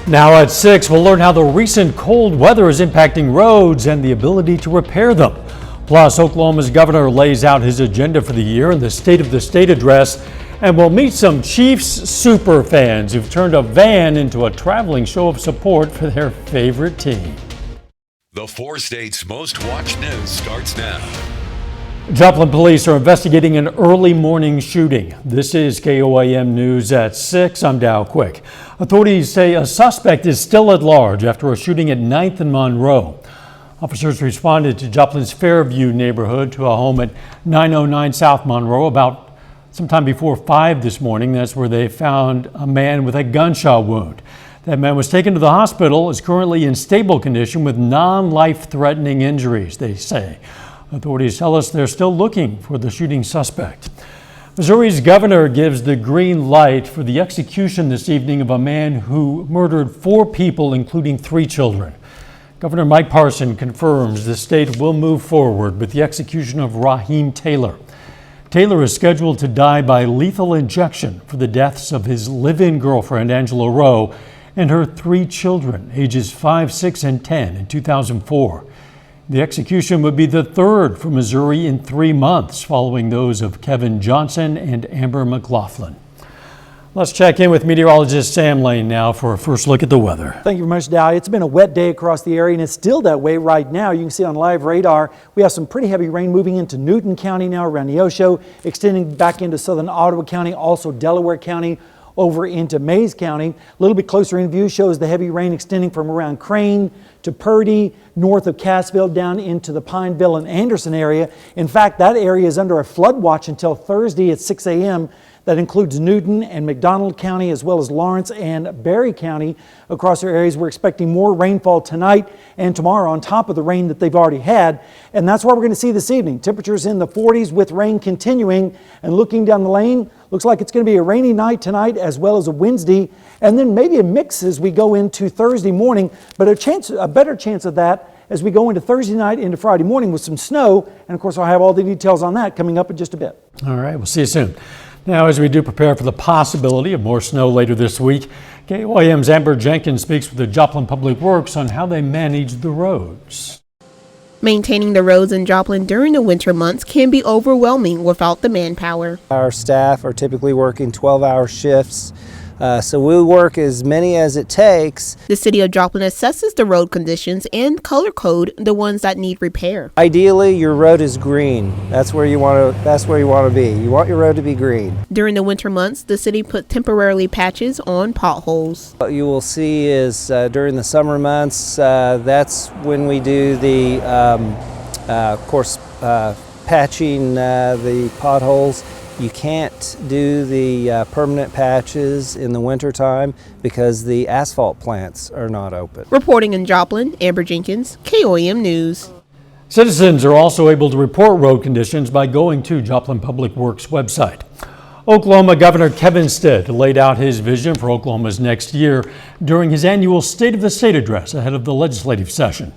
Now at 6, we'll learn how the recent cold weather is impacting roads and the ability to repair them. Plus, Oklahoma's governor lays out his agenda for the year in the State of the State address, and we'll meet some Chiefs super fans who've turned a van into a traveling show of support for their favorite team. The 4 states' most watched news starts now. Joplin police are investigating an early morning shooting. This is KOAM News at 6. I'm Dow Quick. Authorities say a suspect is still at large after a shooting at 9th and Monroe. Officers responded to Joplin's Fairview neighborhood to a home at 909 South Monroe about sometime before 5 this morning. That's where they found a man with a gunshot wound. That man was taken to the hospital, is currently in stable condition with non-life-threatening injuries, they say. Authorities tell us they're still looking for the shooting suspect. Missouri's governor gives the green light for the execution this evening of a man who murdered 4 people, including 3 children. Governor Mike Parson confirms the state will move forward with the execution of Raheem Taylor. Taylor is scheduled to die by lethal injection for the deaths of his live-in girlfriend, Angela Rowe, and her 3 children, ages 5, 6, and 10, in 2004. The execution would be the 3rd for Missouri in 3 months, following those of Kevin Johnson and Amber McLaughlin. Let's check in with meteorologist Sam Lane now for a first look at the weather. Thank you very much, Dow. It's been a wet day across the area, and it's still that way right now. You can see on live radar, we have some pretty heavy rain moving into Newton County now around Neosho, extending back into southern Ottawa County, also Delaware County, over into Mays County. A little bit closer in view shows the heavy rain extending from around Crane to Purdy, north of Cassville, down into the Pineville and Anderson area. In fact, that area is under a flood watch until Thursday at 6 a.m. That includes Newton and McDonald County, as well as Lawrence and Barry County. Across our areas, we're expecting more rainfall tonight and tomorrow on top of the rain that they've already had. And that's what we're going to see this evening. Temperatures in the 40s with rain continuing. And looking down the lane, looks like it's going to be a rainy night tonight as well as a Wednesday. And then maybe a mix as we go into Thursday morning, but a better chance of that as we go into Thursday night into Friday morning with some snow. And of course, I'll have all the details on that coming up in just a bit. All right, we'll see you soon. Now, as we do prepare for the possibility of more snow later this week, KOAM's Amber Jenkins speaks with the Joplin Public Works on how they manage the roads. Maintaining the roads in Joplin during the winter months can be overwhelming without the manpower. Our staff are typically working 12-hour shifts, so we work as many as it takes. The city of Joplin assesses the road conditions and color code the ones that need repair. Ideally, your road is green. That's where you want to be. You want your road to be green. During the winter months, the city put temporarily patches on potholes. What you will see is during the summer months, that's when we do the, of course, patching the potholes. You can't do the permanent patches in the wintertime because the asphalt plants are not open. Reporting in Joplin, Amber Jenkins, KOAM News. Citizens are also able to report road conditions by going to Joplin Public Works website. Oklahoma Governor Kevin Stitt laid out his vision for Oklahoma's next year during his annual State of the State address ahead of the legislative session.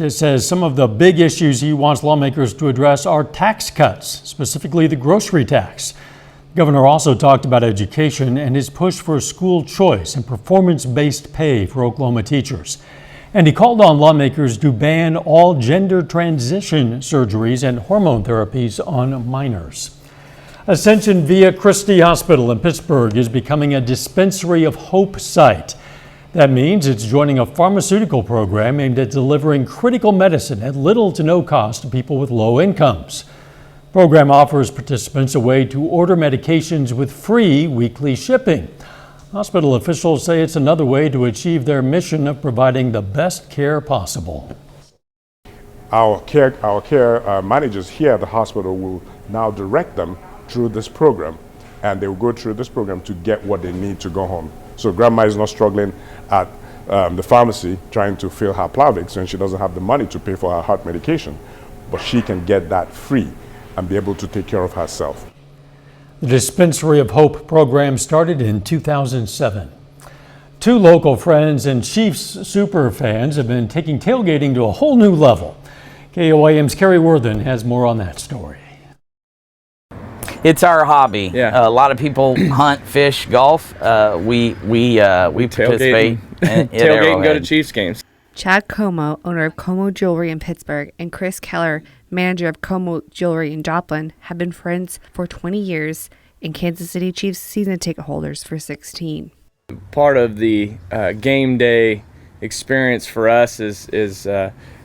It says some of the big issues he wants lawmakers to address are tax cuts, specifically the grocery tax. The governor also talked about education and his push for school choice and performance-based pay for Oklahoma teachers. And he called on lawmakers to ban all gender transition surgeries and hormone therapies on minors. Ascension Via Christi Hospital in Pittsburgh is becoming a dispensary of hope site. That means it's joining a pharmaceutical program aimed at delivering critical medicine at little to no cost to people with low incomes. The program offers participants a way to order medications with free weekly shipping. Hospital officials say it's another way to achieve their mission of providing the best care possible. Our care managers here at the hospital will now direct them through this program, and they will go through this program to get what they need to go home. So grandma is not struggling at the pharmacy trying to fill her Plavix when she doesn't have the money to pay for her heart medication, but she can get that free and be able to take care of herself. The Dispensary of Hope program started in 2007. 2 local friends and Chiefs super fans have been taking tailgating to a whole new level. KOAM's Carrie Worthen has more on that story. It's our hobby. Yeah. A lot of people hunt, fish, golf. We participate at tailgate and go to Arrowhead. Chiefs games. Chad Como, owner of Como Jewelry in Pittsburgh, and Chris Keller, manager of Como Jewelry in Joplin, have been friends for 20 years and Kansas City Chiefs season ticket holders for 16. Part of the game day experience for us is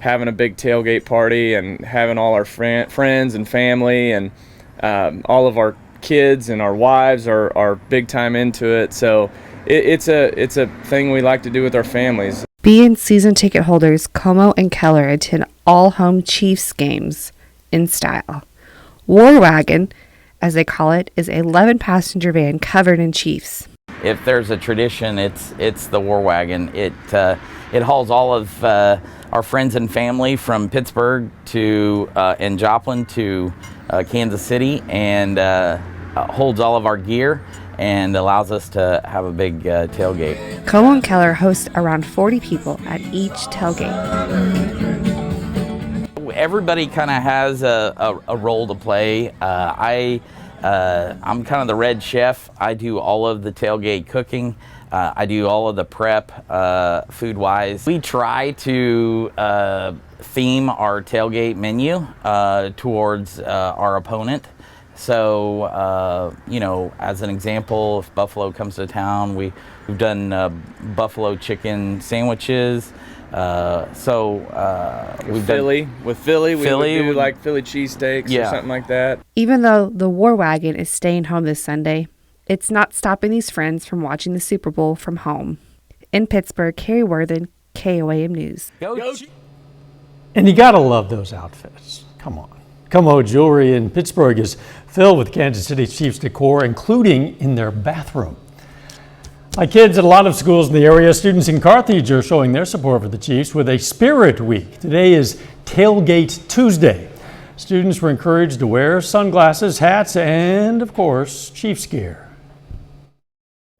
having a big tailgate party and having all our friends and family and all of our kids and our wives are big time into it. So it's a thing we like to do with our families. Being season ticket holders, Como and Keller attend all home Chiefs games in style. War Wagon, as they call it, is a 11-passenger van covered in Chiefs. If there's a tradition, it's the War Wagon. It hauls all of our friends and family from Pittsburgh to and Joplin to Kansas City, and holds all of our gear and allows us to have a big tailgate. Como and Keller host around 40 people at each tailgate. Everybody kind of has a role to play. I'm kind of the red chef. I do all of the tailgate cooking. I do all of the prep food-wise. We try to theme our tailgate menu towards our opponent. So, as an example, if Buffalo comes to town, we've done buffalo chicken sandwiches. We've Philly. done With Philly, we would do would- like Philly cheesesteaks or something like that. Even though the War Wagon is staying home this Sunday, it's not stopping these friends from watching the Super Bowl from home. In Pittsburgh, Carrie Worthen, KOAM News. And you gotta love those outfits. Come on. Como Jewelry in Pittsburgh is filled with Kansas City Chiefs decor, including in their bathroom. Like kids at a lot of schools in the area, students in Carthage are showing their support for the Chiefs with a Spirit Week. Today is Tailgate Tuesday. Students were encouraged to wear sunglasses, hats, and, of course, Chiefs gear.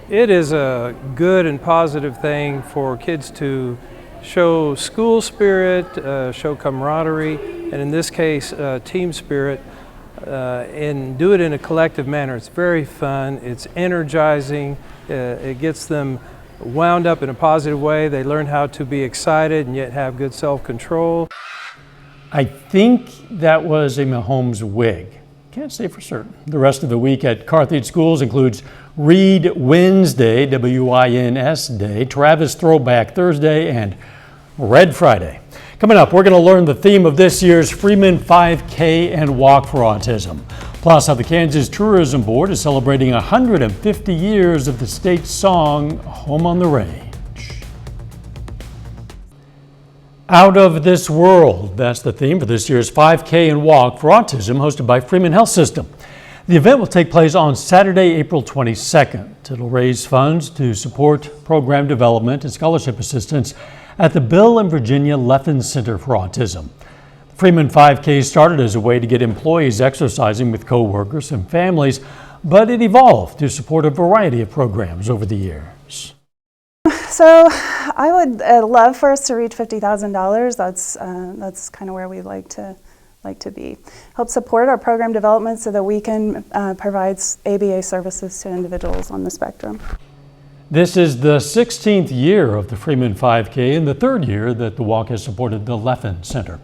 It is a good and positive thing for kids to show school spirit, show camaraderie, and in this case, team spirit, and do it in a collective manner. It's very fun, it's energizing, it gets them wound up in a positive way. They learn how to be excited and yet have good self-control. I think that was a Mahomes wig. Can't say for certain. The rest of the week at Carthage schools includes Reed Wednesday, W-I-N-S Day, Travis Throwback Thursday, and Red Friday. Coming up, we're going to learn the theme of this year's Freeman 5K and Walk for Autism. Plus, how the Kansas Tourism Board is celebrating 150 years of the state's song, Home on the Range. Out of this world, that's the theme for this year's 5K and Walk for Autism, hosted by Freeman Health System. The event will take place on Saturday, April 22nd. It'll raise funds to support program development and scholarship assistance at the Bill and Virginia Leffen Center for Autism. The Freeman 5K started as a way to get employees exercising with co-workers and families, but it evolved to support a variety of programs over the years. So I would love for us to reach $50,000. That's kind of where we'd like to be. Help support our program development so that we can provide ABA services to individuals on the spectrum. This is the 16th year of the Freeman 5K and the third year that the walk has supported the Leffen Center.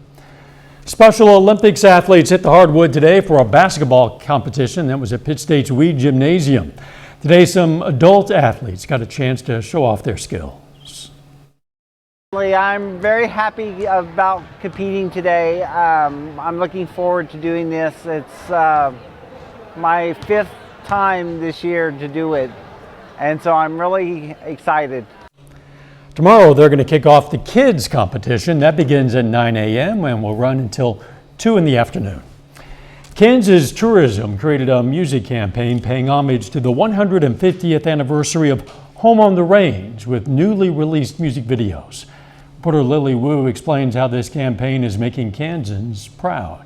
Special Olympics athletes hit the hardwood today for a basketball competition that was at Pitt State's Weed Gymnasium. Today, some adult athletes got a chance to show off their skills. I'm very happy about competing today. I'm looking forward to doing this. It's my 5th time this year to do it, and so I'm really excited. Tomorrow, they're going to kick off the kids competition. That begins at 9 a.m. and will run until 2 in the afternoon. Kansas Tourism created a music campaign paying homage to the 150th anniversary of Home on the Range with newly released music videos. Reporter Lily Wu explains how this campaign is making Kansans proud.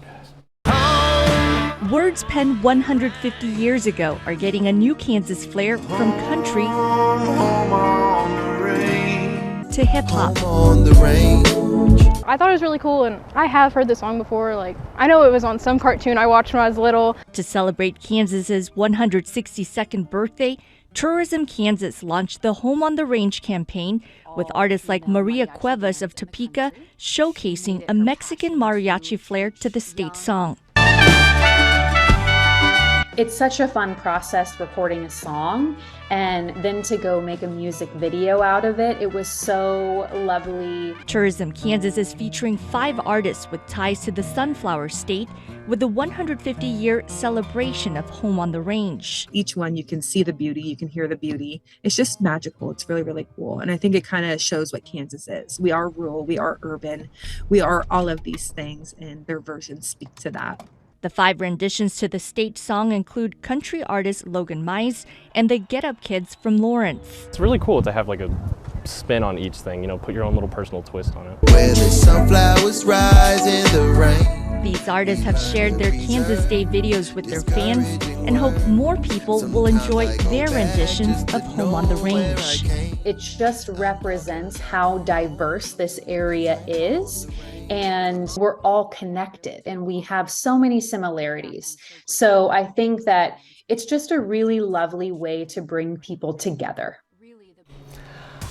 Words penned 150 years ago are getting a new Kansas flair from country to hip-hop. I thought it was really cool, and I have heard the song before. I know it was on some cartoon I watched when I was little. To celebrate Kansas's 162nd birthday, Tourism Kansas launched the Home on the Range campaign with artists like Maria Cuevas of Topeka showcasing a Mexican mariachi flair to the state song. It's such a fun process recording a song, and then to go make a music video out of it. It was so lovely. Tourism Kansas is featuring 5 artists with ties to the Sunflower State with the 150-year celebration of Home on the Range. Each one you can see the beauty, you can hear the beauty. It's just magical. It's really, really cool. And I think it kind of shows what Kansas is. We are rural, we are urban, we are all of these things, and their versions speak to that. The 5 renditions to the state song include country artist Logan Mize and the Get Up Kids from Lawrence. It's really cool to have a spin on each thing, put your own little personal twist on it. Where the sunflowers rise in the rain. These artists have shared their Kansas Day videos with their fans and hope more people will enjoy their renditions of Home on the Range. It just represents how diverse this area is, and we're all connected and we have so many similarities. So I think that it's just a really lovely way to bring people together.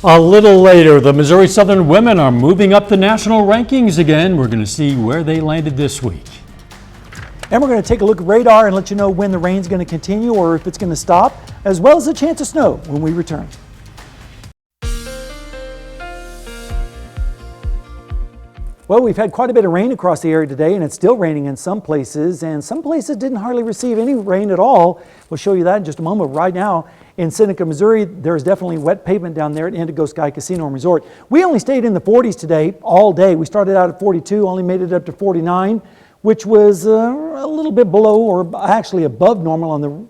A little later, the Missouri Southern women are moving up the national rankings again. We're going to see where they landed this week. And we're going to take a look at radar and let you know when the rain's going to continue or if it's going to stop, as well as a chance of snow when we return. Well, we've had quite a bit of rain across the area today, and it's still raining in some places, and some places didn't hardly receive any rain at all. We'll show you that in just a moment. Right now in Seneca, Missouri, there's definitely wet pavement down there at Indigo Sky Casino and Resort. We only stayed in the 40s today all day. We started out at 42, only made it up to 49, which was a little bit below or actually above normal on the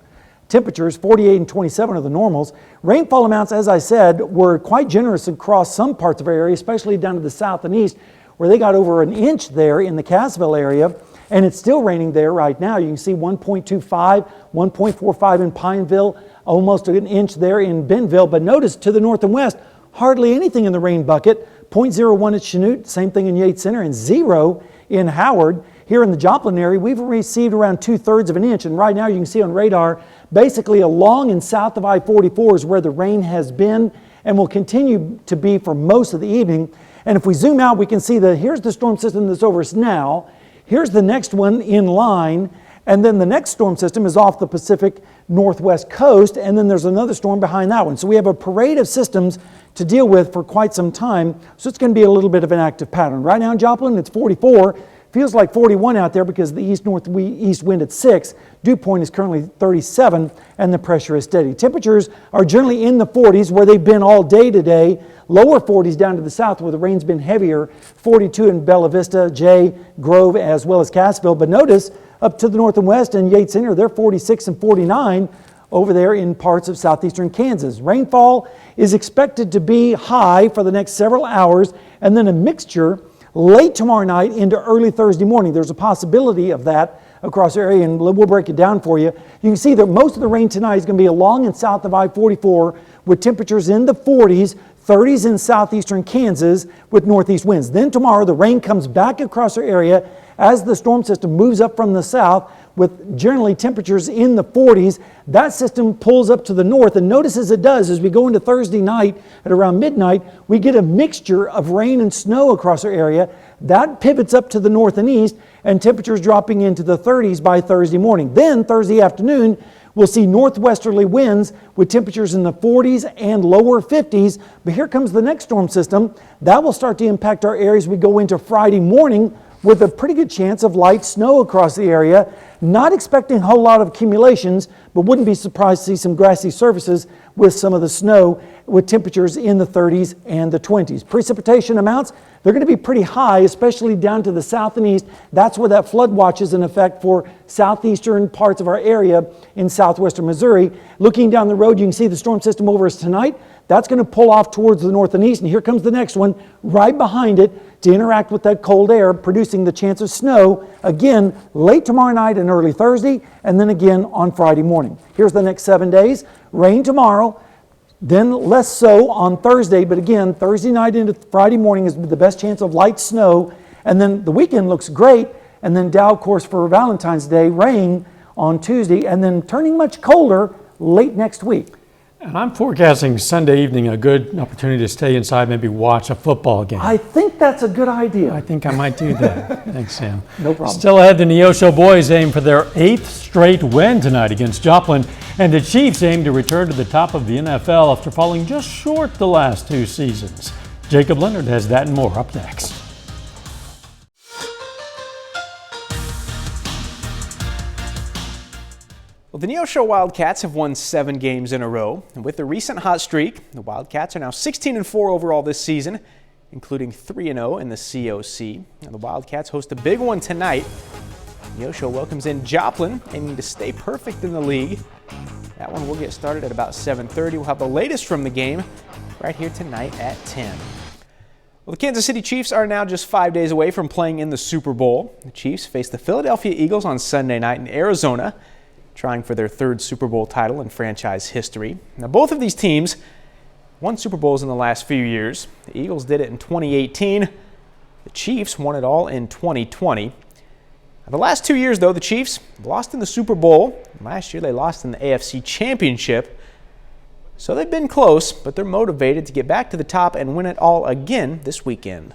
temperatures. 48 and 27 are the normals. Rainfall amounts, as I said, were quite generous across some parts of our area, especially down to the south and east, where they got over an inch there in the Cassville area, and it's still raining there right now. You can see 1.25, 1.45 in Pineville, almost an inch there in Benville, but notice to the north and west, hardly anything in the rain bucket. 0.01 at Chanute, same thing in Yates Center, and 0 in Howard. Here in the Joplin area, we've received around 2/3 of an inch, and right now you can see on radar, basically along and south of I-44 is where the rain has been and will continue to be for most of the evening. And if we zoom out, we can see that here's the storm system that's over us now. Here's the next one in line. And then the next storm system is off the Pacific Northwest coast. And then there's another storm behind that one. So we have a parade of systems to deal with for quite some time. So it's going to be a little bit of an active pattern. Right now in Joplin, it's 44. Feels like 41 out there because the east-northeast wind at 6. Dew point is currently 37 and the pressure is steady. Temperatures are generally in the 40s where they've been all day today. Lower 40s down to the south where the rain's been heavier. 42 in Bella Vista, Jay, Grove, as well as Cassville. But notice up to the north and west and Yates Center, they're 46 and 49 over there in parts of southeastern Kansas. Rainfall is expected to be high for the next several hours and then a mixture late tomorrow night into early Thursday morning. There's a possibility of that across the area, and we'll break it down for you. You can see that most of the rain tonight is going to be along and south of I-44 with temperatures in the 40s, 30s in southeastern Kansas with northeast winds. Then tomorrow the rain comes back across our area as the storm system moves up from the south with generally temperatures in the 40s. That system pulls up to the north, and notice as it does, as we go into Thursday night at around midnight, we get a mixture of rain and snow across our area. That pivots up to the north and east, and temperatures dropping into the 30s by Thursday morning. Then Thursday afternoon, we'll see northwesterly winds with temperatures in the 40s and lower 50s. But here comes the next storm system. That will start to impact our area as we go into Friday morning with a pretty good chance of light snow across the area. Not expecting a whole lot of accumulations, but wouldn't be surprised to see some grassy surfaces with some of the snow with temperatures in the 30s and the 20s. Precipitation amounts, they're going to be pretty high, especially down to the south and east. That's where that flood watch is in effect for southeastern parts of our area in southwestern Missouri. Looking down the road, you can see the storm system over us tonight. That's going to pull off towards the north and east, and here comes the next one right behind it to interact with that cold air, producing the chance of snow again late tomorrow night and early Thursday, and then again on Friday morning. Here's the next 7 days. Rain tomorrow, Then less so on Thursday, but again, Thursday night into Friday morning is the best chance of light snow. And then the weekend looks great. And then Dow, of course, for Valentine's Day, rain on Tuesday, and then turning much colder late next week. And I'm forecasting Sunday evening a good opportunity to stay inside, maybe watch a football game. I think that's a good idea. I think I might do that. Thanks, Sam. No problem. Still ahead, the Neosho boys aim for their 8th straight win tonight against Joplin, and the Chiefs aim to return to the top of the NFL after falling just short the last 2 seasons. Jacob Leonard has that and more up next. Well, the Neosho Wildcats have won 7 games in a row, and with the recent hot streak, the Wildcats are now 16-4 overall this season, including 3-0 in the COC. Now, the Wildcats host a big one tonight. Neosho welcomes in Joplin, aiming to stay perfect in the league. That one will get started at about 7:30. We'll have the latest from the game right here tonight at 10. Well, the Kansas City Chiefs are now just 5 days away from playing in the Super Bowl. The Chiefs face the Philadelphia Eagles on Sunday night in Arizona, trying for their 3rd Super Bowl title in franchise history. Now, both of these teams won Super Bowls in the last few years. The Eagles did it in 2018. The Chiefs won it all in 2020. Now, the last 2 years, though, the Chiefs lost in the Super Bowl. Last year, they lost in the AFC Championship. So they've been close, but they're motivated to get back to the top and win it all again this weekend.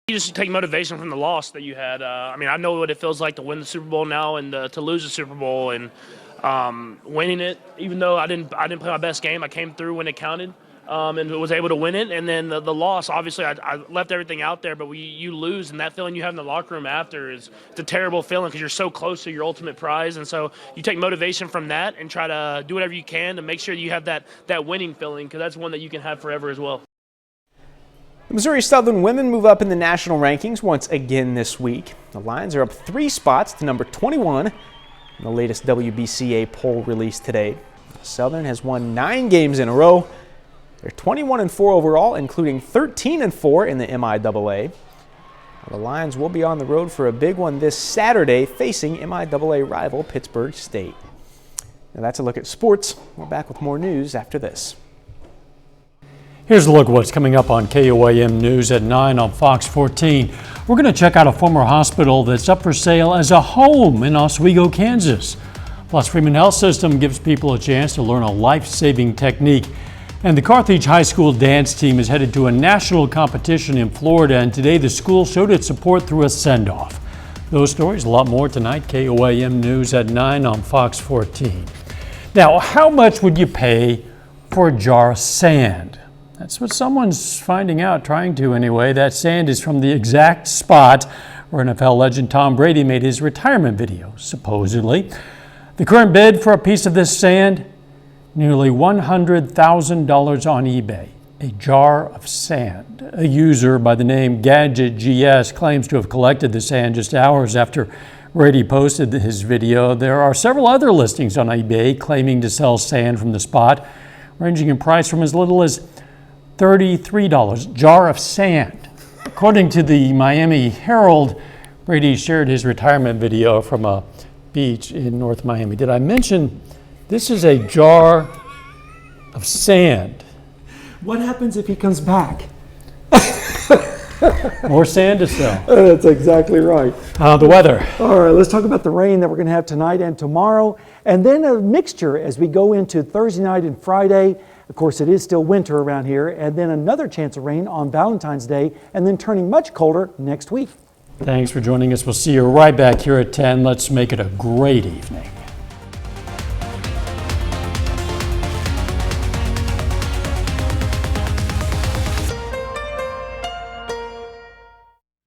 You just take motivation from the loss that you had. I mean, I know what it feels like to win the Super Bowl now and to lose the Super Bowl, and winning it. Even though I didn't play my best game, I came through when it counted and was able to win it. And then the loss, obviously, I left everything out there, but you lose, and that feeling you have in the locker room after it's a terrible feeling because you're so close to your ultimate prize. And so you take motivation from that and try to do whatever you can to make sure you have that winning feeling, because that's one that you can have forever as well. The Missouri Southern women move up in the national rankings once again this week. The Lions are up 3 spots to number 21 in the latest WBCA poll released today. Southern has won 9 games in a row. They're 21-4 overall, including 13-4 in the MIAA. The Lions will be on the road for a big one this Saturday, facing MIAA rival Pittsburgh State. Now that's a look at sports. We're back with more news after this. Here's a look at what's coming up on KOAM News at 9 on Fox 14. We're going to check out a former hospital that's up for sale as a home in Oswego, Kansas. Plus, Freeman Health System gives people a chance to learn a life-saving technique. And the Carthage High School dance team is headed to a national competition in Florida, and today the school showed its support through a send-off. Those stories, a lot more tonight. KOAM News at 9 on Fox 14. Now, how much would you pay for a jar of sand? That's what someone's finding out, trying to anyway. That sand is from the exact spot where NFL legend Tom Brady made his retirement video, supposedly. The current bid for a piece of this sand, nearly $100,000 on eBay. A jar of sand. A user by the name Gadget GS claims to have collected the sand just hours after Brady posted his video. There are several other listings on eBay claiming to sell sand from the spot, ranging in price from as little as $33, jar of sand. According to the Miami Herald, Brady shared his retirement video from a beach in North Miami. Did I mention this is a jar of sand? What happens if he comes back? More sand to sell. That's exactly right. The weather. All right, let's talk about the rain that we're going to have tonight and tomorrow, and then a mixture as we go into Thursday night and Friday. Of course, it is still winter around here, and then another chance of rain on Valentine's Day, and then turning much colder next week. Thanks for joining us. We'll see you right back here at 10. Let's make it a great evening.